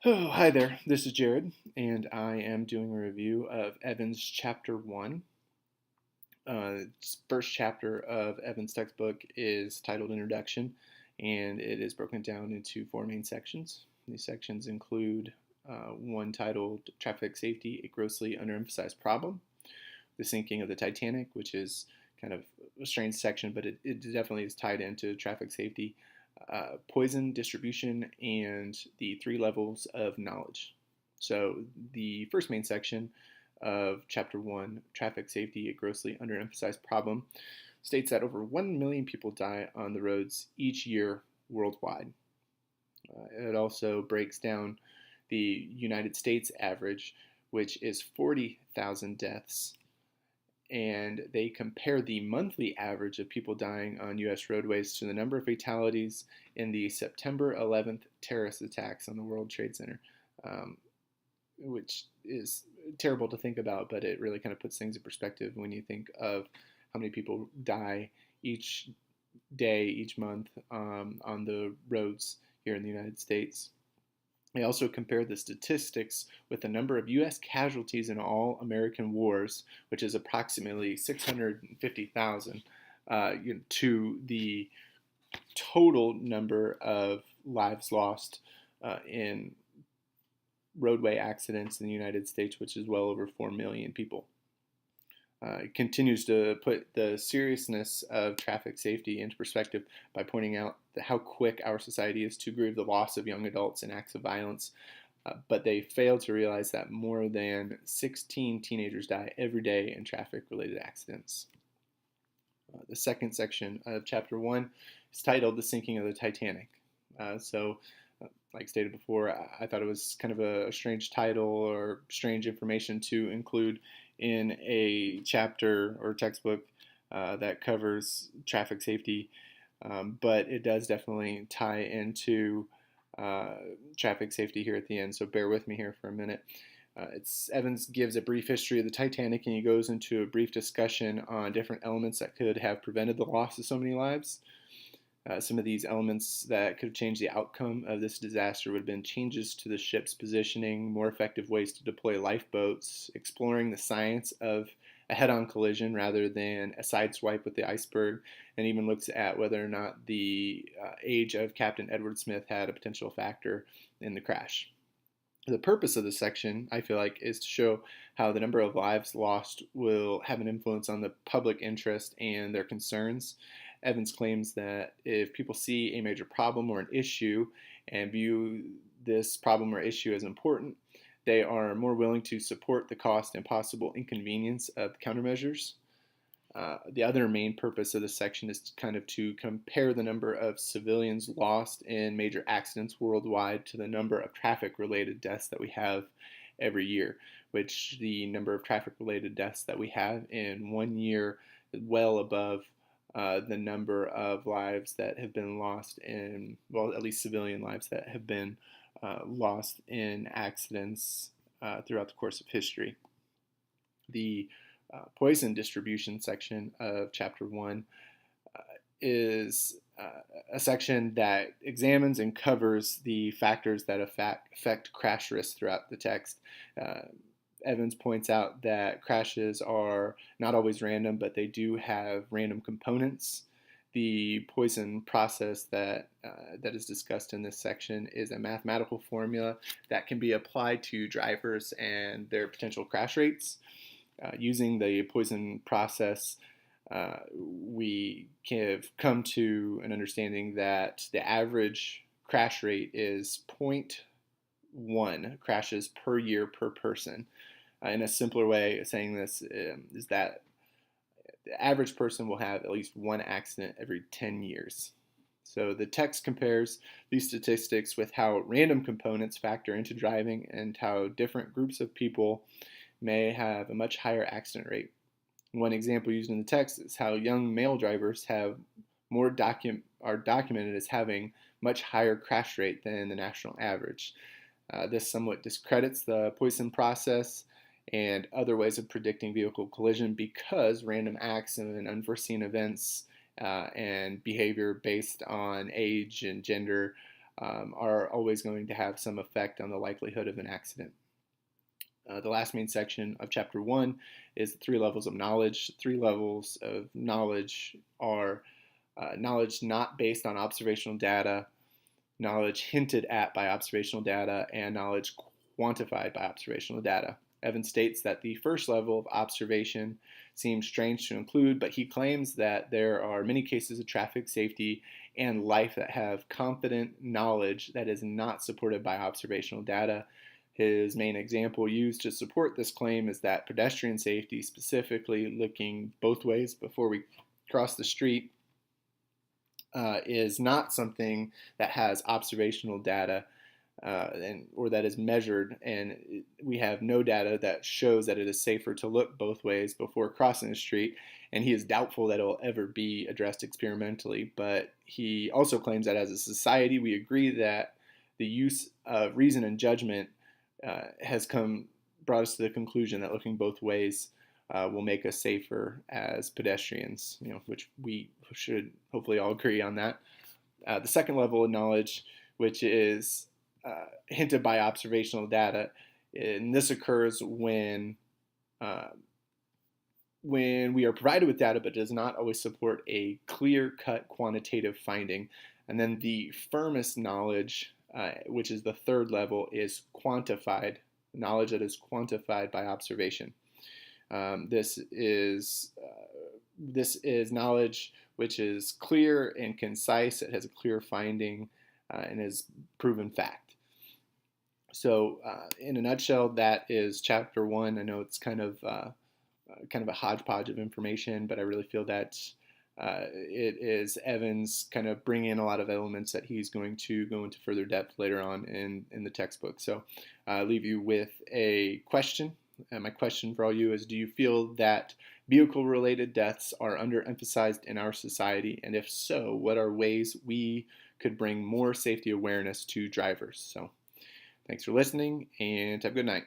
Oh, hi there. This is Jared, and I am doing a review of Evans Chapter 1. First chapter of Evans' textbook is titled Introduction, and it is broken down into four main sections. These sections include one titled Traffic Safety, a Grossly Underemphasized Problem, the sinking of the Titanic, which is kind of a strange section, but it definitely is tied into traffic safety, poison distribution, and the three levels of knowledge. So the first main section of Chapter 1, Traffic Safety, a Grossly Underemphasized Problem, states that over 1 million people die on the roads each year worldwide. It also breaks down the United States average, which is 40,000 deaths, and they compare the monthly average of people dying on U.S. roadways to the number of fatalities in the September 11th terrorist attacks on the World Trade Center, um, which is terrible to think about, but it really kind of puts things in perspective when you think of how many people die each day, each month on the roads here in the United States. They also compared the statistics with the number of U.S. casualties in all American wars, which is approximately 650,000, to the total number of lives lost in roadway accidents in the United States, which is well over 4 million people. It continues to put the seriousness of traffic safety into perspective by pointing out how quick our society is to grieve the loss of young adults in acts of violence. But they fail to realize that more than 16 teenagers die every day in traffic-related accidents. The second section of Chapter 1 is titled The Sinking of the Titanic. Like stated before, I thought it was kind of a strange title or strange information to include in a chapter or textbook that covers traffic safety, but it does definitely tie into traffic safety here at the end, so bear with me here for a minute. Evans gives a brief history of the Titanic, and he goes into a brief discussion on different elements that could have prevented the loss of so many lives. Some of these elements that could have changed the outcome of this disaster would have been changes to the ship's positioning, more effective ways to deploy lifeboats, exploring the science of a head-on collision rather than a sideswipe with the iceberg, and even looks at whether or not the age of Captain Edward Smith had a potential factor in the crash. The purpose of this section, I feel like, is to show how the number of lives lost will have an influence on the public interest and their concerns. Evans claims that if people see a major problem or an issue and view this problem or issue as important, they are more willing to support the cost and possible inconvenience of countermeasures. The other main purpose of this section is kind of to compare the number of civilians lost in major accidents worldwide to the number of traffic-related deaths that we have every year, which the number of traffic-related deaths that we have in 1 year is well above the number of lives that have been lost in, well, at least civilian lives that have been lost in accidents throughout the course of history. The poison distribution section of Chapter 1 is a section that examines and covers the factors that affect crash risk throughout the text. Evans points out that crashes are not always random, but they do have random components. The poison process that is discussed in this section is a mathematical formula that can be applied to drivers and their potential crash rates. Using the poison process, we have come to an understanding that the average crash rate is 0.1 crashes per year per person. In a simpler way of saying this is that the average person will have at least one accident every 10 years. So the text compares these statistics with how random components factor into driving and how different groups of people may have a much higher accident rate. One example used in the text is how young male drivers are documented as having much higher crash rate than the national average. This somewhat discredits the poison process and other ways of predicting vehicle collision because random acts and unforeseen events and behavior based on age and gender are always going to have some effect on the likelihood of an accident. The last main section of Chapter 1 is the 3 levels of knowledge. 3 levels of knowledge are knowledge not based on observational data, knowledge hinted at by observational data, and knowledge quantified by observational data. Evans states that the first level of observation seems strange to include, but he claims that there are many cases of traffic safety and life that have confident knowledge that is not supported by observational data. His main example used to support this claim is that pedestrian safety, specifically looking both ways before we cross the street, is not something that has observational data or that is measured, and we have no data that shows that it is safer to look both ways before crossing the street, and he is doubtful that it will ever be addressed experimentally. But he also claims that as a society we agree that the use of reason and judgment has brought us to the conclusion that looking both ways will make us safer as pedestrians, which we should hopefully all agree on that. The second level of knowledge, which is hinted by observational data, and this occurs when we are provided with data but does not always support a clear-cut quantitative finding. And then the firmest knowledge, which is the third level, is quantified knowledge that is quantified by observation. This is knowledge which is clear and concise. It has a clear finding and is proven fact. So, in a nutshell, that is Chapter 1. I know it's kind of a hodgepodge of information, but I really feel that it is Evans kind of bringing in a lot of elements that he's going to go into further depth later on in the textbook. So I'll leave you with a question. And my question for all you is, do you feel that vehicle-related deaths are underemphasized in our society? And if so, what are ways we could bring more safety awareness to drivers? So thanks for listening, and have a good night.